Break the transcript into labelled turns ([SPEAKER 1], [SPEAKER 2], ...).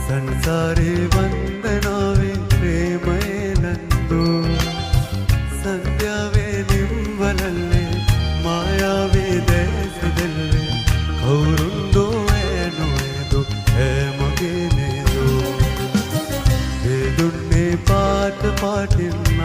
[SPEAKER 1] ಸಂಸಾರಿ ವಂದನಾವೇ ಪ್ರೇಮೇ ನಂದು ಸಂಧ್ಯಾವೇ ನಿಂಬಲಲ್ಲೇ ಮಾಯಾವೇ ದೇಶದಲ್ಲೇ ಕೌರುಂದು ಏನು ಇದು ಹೇಮಗೇನೇದು ಬೇದುಣ್ಣೆ ಪಾಟ ಪಾಟಿಲ್ಲ